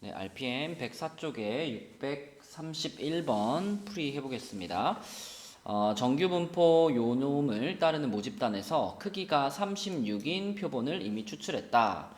네, RPM 104쪽에 631번 풀이 해보겠습니다. 정규분포 요놈을 따르는 모집단에서 크기가 36인 표본을 이미 추출했다.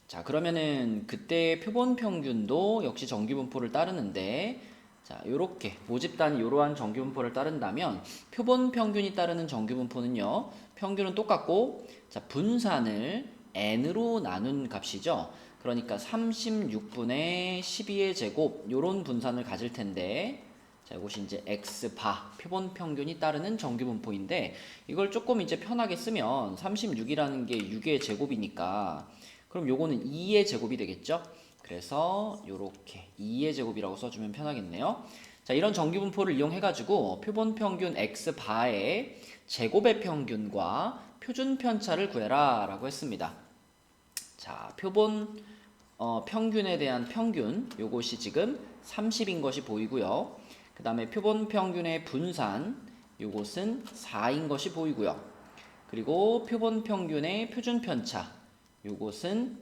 자, 그러면은 그때 표본 평균도 역시 정규분포를 따르는데, 자, 요렇게 모집단이 이러한 정규분포를 따른다면 표본 평균이 따르는 정규분포는요, 평균은 똑같고, 자, 분산을 n으로 나눈 값이죠. 그러니까 36분의 12의 제곱 요런 분산을 가질 텐데, 자, 이것이 이제 x바 표본 평균이 따르는 정규분포인데, 이걸 조금 이제 편하게 쓰면 36이라는 게 6의 제곱이니까 그럼 요거는 2의 제곱이 되겠죠. 그래서 요렇게 2의 제곱이라고 써주면 편하겠네요. 자, 이런 정규분포를 이용해 가지고 표본 평균 x바의 제곱의 평균과 표준 편차를 구해라 라고 했습니다. 자, 표본 평균에 대한 평균, 요것이 지금 30인 것이 보이고요. 그 다음에 표본 평균의 분산, 요것은 4인 것이 보이고요. 그리고 표본 평균의 표준 편차, 요것은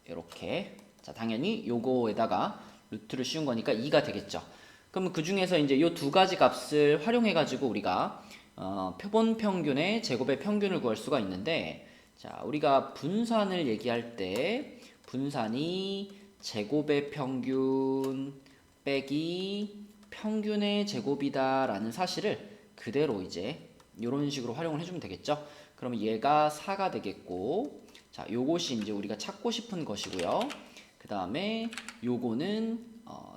이렇게, 자, 당연히 요거에다가 루트를 씌운 거니까 2가 되겠죠. 그럼 그 중에서 이제 요 두 가지 값을 활용해 가지고 우리가 표본 평균의 제곱의 평균을 구할 수가 있는데, 자, 우리가 분산을 얘기할 때 분산이 제곱의 평균 빼기 평균의 제곱이다 라는 사실을 그대로 이제 이런 식으로 활용을 해주면 되겠죠. 그러면 얘가 4가 되겠고, 자, 요것이 이제 우리가 찾고 싶은 것이고요. 그 다음에 요거는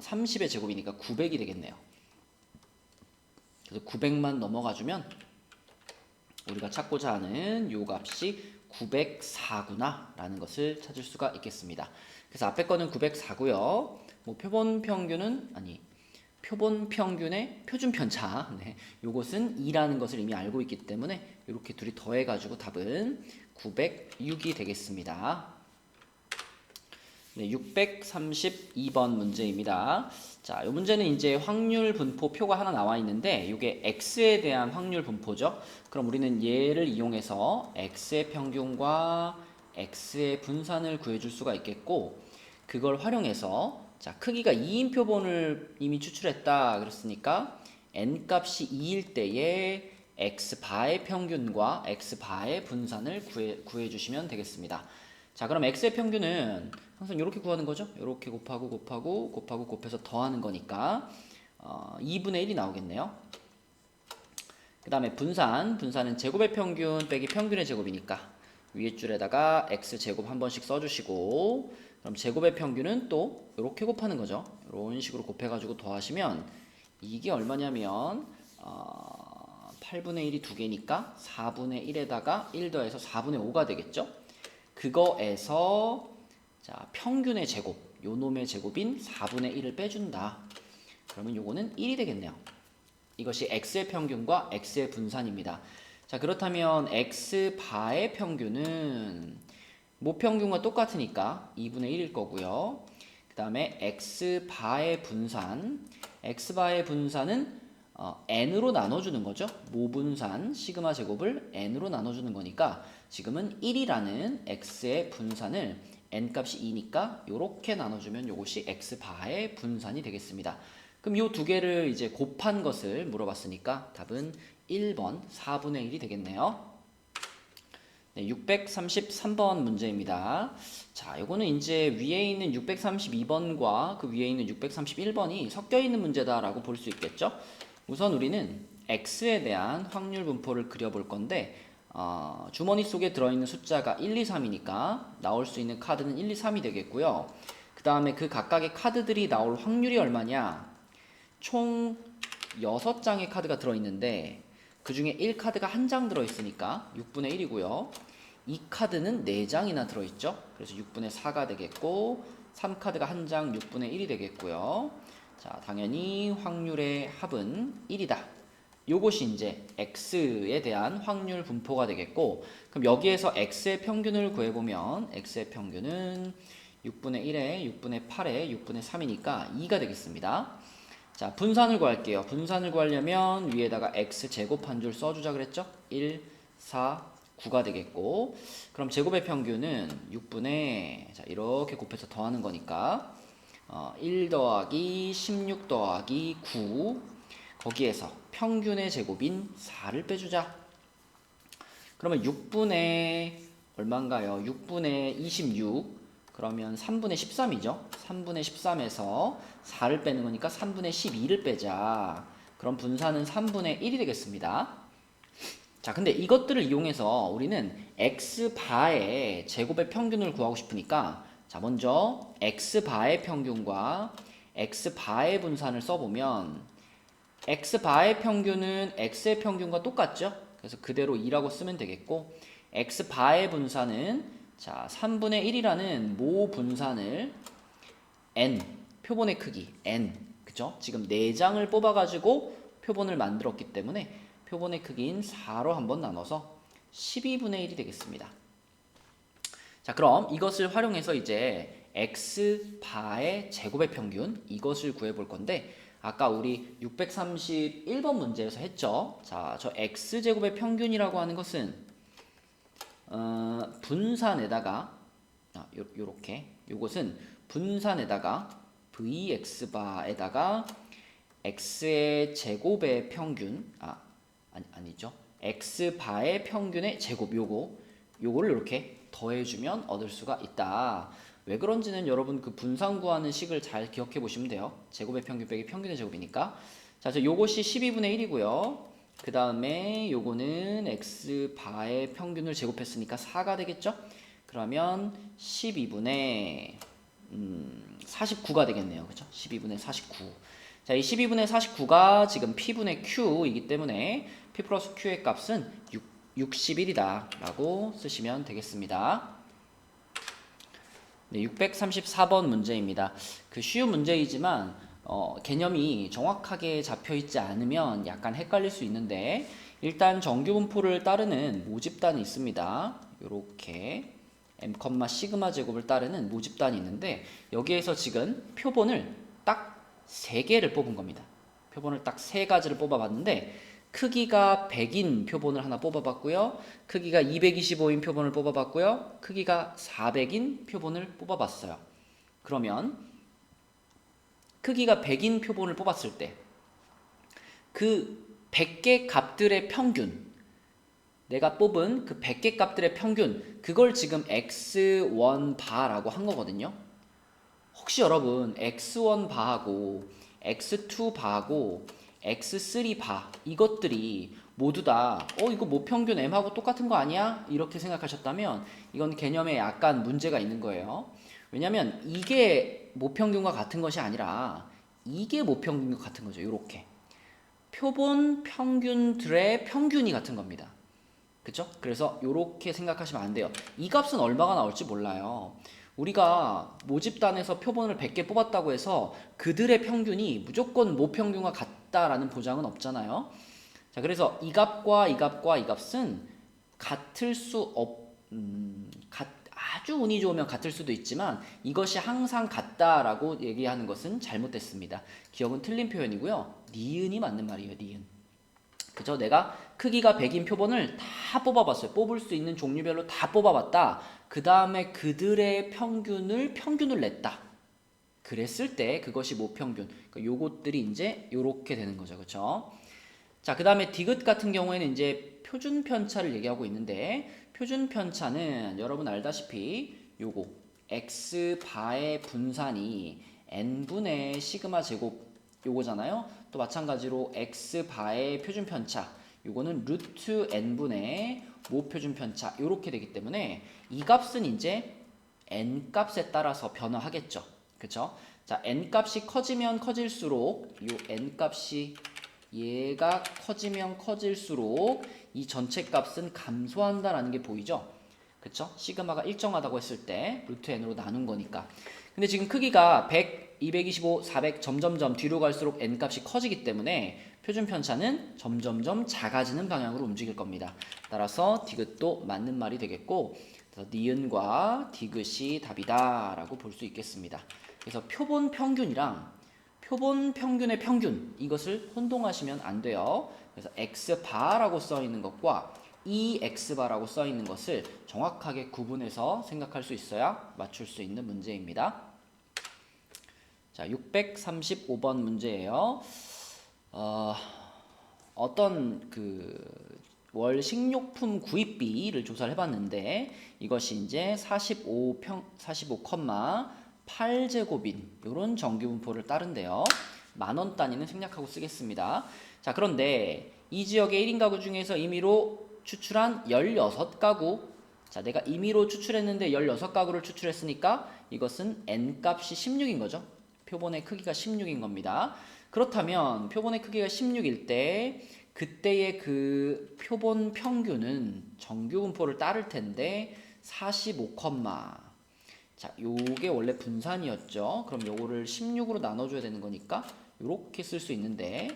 30의 제곱이니까 900이 되겠네요. 그래서 900만 넘어가주면 우리가 찾고자 하는 요 값이 904구나 라는 것을 찾을 수가 있겠습니다. 그래서 앞에 거는 904고요. 뭐 표본 평균의 표준 편차, 네, 요것은 2라는 것을 이미 알고 있기 때문에 이렇게 둘이 더해가지고 답은 906이 되겠습니다. 네, 632번 문제입니다. 자, 이 문제는 이제 확률 분포표가 하나 나와 있는데 이게 x에 대한 확률 분포죠. 그럼 우리는 얘를 이용해서 x의 평균과 x의 분산을 구해줄 수가 있겠고, 그걸 활용해서 자, 크기가 2인 표본을 이미 추출했다 그랬으니까 n 값이 2일 때에 x바의 평균과 x바의 분산을 구해주시면 되겠습니다. 자, 그럼 x의 평균은 항상 이렇게 구하는 거죠. 이렇게 곱하고 곱해서 더하는 거니까 2분의 1이 나오겠네요. 그 다음에 분산은 제곱의 평균 빼기 평균의 제곱이니까 위에 줄에다가 x제곱 한 번씩 써주시고, 그럼 제곱의 평균은 또 이렇게 곱하는 거죠. 이런 식으로 곱해가지고 더하시면 이게 얼마냐면 8분의 1이 두 개니까 4분의 1에다가 1 더해서 4분의 5가 되겠죠. 그거에서 자, 평균의 제곱, 요 놈의 제곱인 4분의 1을 빼준다. 그러면 요거는 1이 되겠네요. 이것이 x의 평균과 x의 분산입니다. 자, 그렇다면 x바의 평균은 모평균과 똑같으니까 2분의 1일 거고요. 그 다음에 x바의 분산은 n으로 나눠주는 거죠. 모분산 시그마 제곱을 n으로 나눠주는 거니까 지금은 1이라는 x의 분산을 n 값이 2니까 요렇게 나눠주면 요것이 x바의 분산이 되겠습니다. 그럼 요 두 개를 이제 곱한 것을 물어봤으니까 답은 1번 4분의 1이 되겠네요. 네, 633번 문제입니다. 자, 요거는 이제 위에 있는 632번과 그 위에 있는 631번이 섞여 있는 문제다라고 볼 수 있겠죠. 우선 우리는 x에 대한 확률 분포를 그려볼 건데, 주머니 속에 들어있는 숫자가 1, 2, 3이니까 나올 수 있는 카드는 1, 2, 3이 되겠고요. 그 다음에 그 각각의 카드들이 나올 확률이 얼마냐? 총 6장의 카드가 들어있는데 그 중에 1카드가 한 장 들어있으니까 6분의 1이고요. 이 카드는 4장이나 들어있죠. 그래서 6분의 4가 되겠고, 3카드가 한 장 6분의 1이 되겠고요. 자, 당연히 확률의 합은 1이다. 요것이 이제 x에 대한 확률 분포가 되겠고, 그럼 여기에서 x의 평균을 구해보면 x의 평균은 6분의 1에 6분의 8에 6분의 3이니까 2가 되겠습니다. 자, 분산을 구할게요. 분산을 구하려면 위에다가 x제곱 한 줄 써주자 그랬죠? 1, 4, 9가 되겠고, 그럼 제곱의 평균은 6분의, 자, 이렇게 곱해서 더하는 거니까 1 더하기 16 더하기 9, 거기에서 평균의 제곱인 4를 빼주자. 그러면 6분의 얼마인가요? 6분의 26, 그러면 3분의 13이죠. 3분의 13에서 4를 빼는 거니까 3분의 12를 빼자. 그럼 분산은 3분의 1이 되겠습니다. 자, 근데 이것들을 이용해서 우리는 x바의 제곱의 평균을 구하고 싶으니까, 자, 먼저 x바의 평균과 x바의 분산을 써보면 x바의 평균은 x의 평균과 똑같죠? 그래서 그대로 2라고 쓰면 되겠고, x바의 분산은, 자, 3분의 1이라는 모 분산을 n, 표본의 크기 n, 그죠? 지금 4장을 뽑아가지고 표본을 만들었기 때문에 표본의 크기인 4로 한번 나눠서 12분의 1이 되겠습니다. 자, 그럼 이것을 활용해서 이제 x바의 제곱의 평균, 이것을 구해볼 건데, 아까 우리 631번 문제에서 했죠. 자, 저 x제곱의 평균이라고 하는 것은 분산에다가 요렇게, 요것은 분산에다가 vx바에다가 x의 제곱의 평균, 아니죠, x바의 평균의 제곱, 요거를 이렇게 더해주면 얻을 수가 있다. 왜 그런지는 여러분 그 분산 구하는 식을 잘 기억해 보시면 돼요. 제곱의 평균 빼기 평균의 제곱이니까. 자, 그래서 요것이 12분의 1이고요. 그 다음에 요거는 x바의 평균을 제곱했으니까 4가 되겠죠? 그러면 12분의 49가 되겠네요. 그죠? 12분의 49. 자, 이 12분의 49가 지금 p분의 q이기 때문에 p 플러스 q의 값은 61이다 라고 쓰시면 되겠습니다. 네, 634번 문제입니다. 그 쉬운 문제이지만 개념이 정확하게 잡혀있지 않으면 약간 헷갈릴 수 있는데, 일단 정규분포를 따르는 모집단이 있습니다. 요렇게 m, 시그마 제곱을 따르는 모집단이 있는데, 여기에서 지금 표본을 딱 3개를 뽑은 겁니다. 표본을 딱 3가지를 뽑아봤는데, 크기가 100인 표본을 하나 뽑아봤고요. 크기가 225인 표본을 뽑아봤고요. 크기가 400인 표본을 뽑아봤어요. 그러면 크기가 100인 표본을 뽑았을 때 그 100개 값들의 평균, 내가 뽑은 그 100개 값들의 평균, 그걸 지금 x1 바라고 한 거거든요. 혹시 여러분 x1 바하고 x2 바하고 x3 바, 이것들이 모두 다 이거 모평균 m하고 똑같은 거 아니야? 이렇게 생각하셨다면 이건 개념에 약간 문제가 있는 거예요. 왜냐면 이게 모평균과 같은 것이 아니라 이게 모평균과 같은 거죠. 이렇게 표본 평균들의 평균이 같은 겁니다. 그쵸? 그래서 이렇게 생각하시면 안 돼요. 이 값은 얼마가 나올지 몰라요. 우리가 모집단에서 표본을 100개 뽑았다고 해서 그들의 평균이 무조건 모평균과 같다라는 보장은 없잖아요. 자, 그래서 이 값과 이 값과 이 값은 같을 수 아주 운이 좋으면 같을 수도 있지만 이것이 항상 같다라고 얘기하는 것은 잘못됐습니다. 기억은 틀린 표현이고요. 니은이 맞는 말이에요. 니은. 그죠? 내가 크기가 100인 표본을 다 뽑아봤어요. 뽑을 수 있는 종류별로 다 뽑아봤다. 그 다음에 그들의 평균을 냈다. 그랬을 때 그것이 모평균. 그러니까 요것들이 이제 요렇게 되는 거죠. 그쵸? 자, 그 다음에 디귿 같은 경우에는 이제 표준 편차를 얘기하고 있는데, 표준 편차는 여러분 알다시피 요거 x 바의 분산이 n분의 시그마 제곱 요거잖아요. 또 마찬가지로 x 바의 표준 편차, 요거는 루트 n분의 모 표준 편차, 요렇게 되기 때문에 이 값은 이제 n 값에 따라서 변화하겠죠. 그쵸? 자, n 값이 커지면 커질수록 요 n 값이 얘가 커지면 커질수록 이 전체 값은 감소한다라는 게 보이죠? 그쵸? 시그마가 일정하다고 했을 때 루트 n으로 나눈 거니까. 근데 지금 크기가 100, 225, 400 점점점 뒤로 갈수록 n 값이 커지기 때문에 표준 편차는 점점점 작아지는 방향으로 움직일 겁니다. 따라서 디귿도 맞는 말이 되겠고, 그래서 니은과 디귿이 답이다 라고 볼 수 있겠습니다. 그래서 표본 평균이랑 표본 평균의 평균, 이것을 혼동하시면 안 돼요. 그래서 x바라고 써 있는 것과 이 x바라고 써 있는 것을 정확하게 구분해서 생각할 수 있어야 맞출 수 있는 문제입니다. 자, 635번 문제예요. 어떤 월 식료품 구입비를 조사를 해봤는데 이것이 이제 45,8제곱인 이런 정규분포를 따른대요. 만원 단위는 생략하고 쓰겠습니다. 자, 그런데 이 지역의 1인 가구 중에서 임의로 추출한 16가구, 자, 내가 임의로 추출했는데 16가구를 추출했으니까 이것은 n값이 16인 거죠. 표본의 크기가 16인 겁니다. 그렇다면 표본의 크기가 16일 때 그때의 그 표본 평균은 정규분포를 따를 텐데 45, 자, 요게 원래 분산이었죠. 그럼 요거를 16으로 나눠줘야 되는 거니까 요렇게 쓸 수 있는데,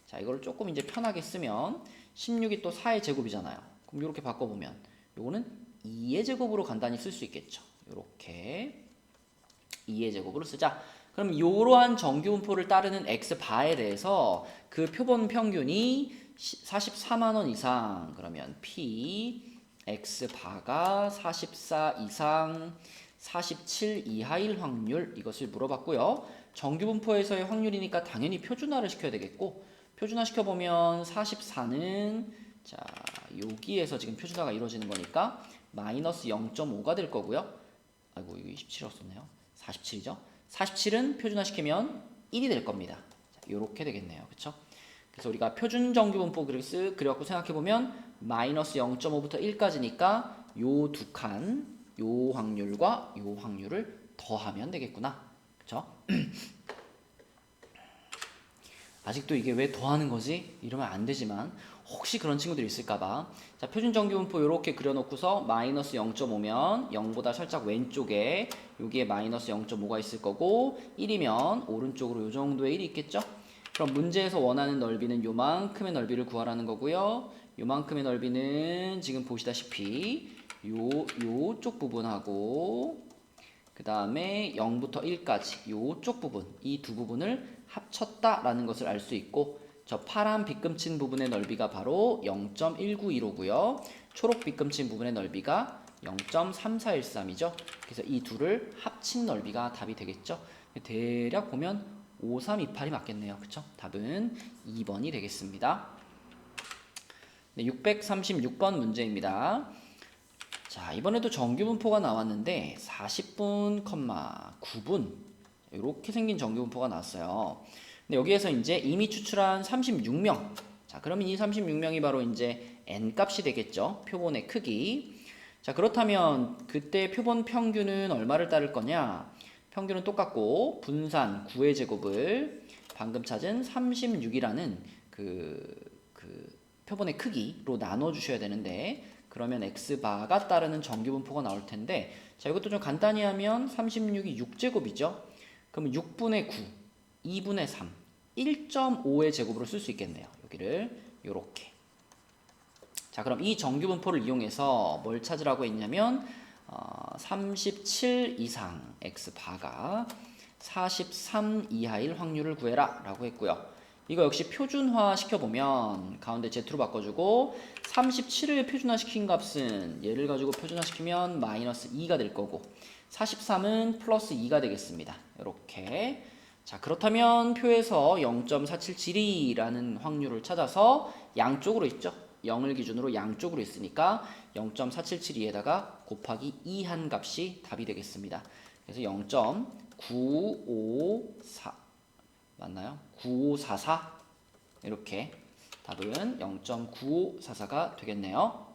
자, 이걸 조금 이제 편하게 쓰면 16이 또 4의 제곱이잖아요. 그럼 요렇게 바꿔보면 요거는 2의 제곱으로 간단히 쓸 수 있겠죠. 요렇게 2의 제곱으로 쓰자. 그럼 이러한 정규분포를 따르는 x바에 대해서 그 표본 평균이 44만 원 이상, 그러면 p x바가 44 이상 47 이하일 확률, 이것을 물어봤고요. 정규분포에서의 확률이니까 당연히 표준화를 시켜야 되겠고, 표준화 시켜보면 44는 자, 여기에서 지금 표준화가 이루어지는 거니까 마이너스 0.5가 될 거고요. 아이고, 이거 27이었었네요. 47이죠. 47은 표준화시키면 1이 될 겁니다. 이렇게 되겠네요. 그쵸? 그래서 우리가 표준 정규분포 그래프 그려갖고 생각해보면 마이너스 0.5부터 1까지니까 요 두 칸, 요 확률과 요 확률을 더하면 되겠구나. 그쵸? 아직도 이게 왜 더하는 거지? 이러면 안 되지만 혹시 그런 친구들이 있을까봐. 자, 표준 정규분포 이렇게 그려놓고서 마이너스 0.5면 0보다 살짝 왼쪽에 여기에 마이너스 0.5가 있을 거고, 1이면 오른쪽으로 이 정도의 1이 있겠죠? 그럼 문제에서 원하는 넓이는 요만큼의 넓이를 구하라는 거고요. 요만큼의 넓이는 지금 보시다시피 요쪽 부분하고 그 다음에 0부터 1까지 요쪽 부분, 이 두 부분을 합쳤다라는 것을 알 수 있고, 저 파란 빗금친 부분의 넓이가 바로 0.1915고요. 초록 빗금친 부분의 넓이가 0.3413이죠. 그래서 이 둘을 합친 넓이가 답이 되겠죠. 대략 보면 5328이 맞겠네요. 그쵸? 답은 2번이 되겠습니다. 네, 636번 문제입니다. 자, 이번에도 정규분포가 나왔는데 40분, 9분 이렇게 생긴 정규분포가 나왔어요. 근데 여기에서 이제 이미 추출한 36명. 자, 그러면 이 36명이 바로 이제 n 값이 되겠죠. 표본의 크기. 자, 그렇다면 그때 표본 평균은 얼마를 따를 거냐? 평균은 똑같고 분산 9의 제곱을 방금 찾은 36이라는 표본의 크기로 나눠 주셔야 되는데, 그러면 x바가 따르는 정규분포가 나올 텐데, 자, 이것도 좀 간단히 하면 36이 6제곱이죠. 그러면 6분의 9, 2분의 3, 1.5의 제곱으로 쓸 수 있겠네요. 여기를 요렇게. 자, 그럼 이 정규분포를 이용해서 뭘 찾으라고 했냐면 37 이상 x바가 43 이하일 확률을 구해라 라고 했고요. 이거 역시 표준화 시켜보면 가운데 z로 바꿔주고 37을 표준화시킨 값은 얘를 가지고 표준화시키면 마이너스 2가 될 거고, 43은 플러스 2가 되겠습니다. 이렇게. 자, 그렇다면 표에서 0.477이라는 확률을 찾아서 양쪽으로 있죠. 0을 기준으로 양쪽으로 있으니까 0.4772에다가 곱하기 2 한 값이 답이 되겠습니다. 그래서 0.9554 맞나요? 9544 이렇게 답은 0.9544가 되겠네요.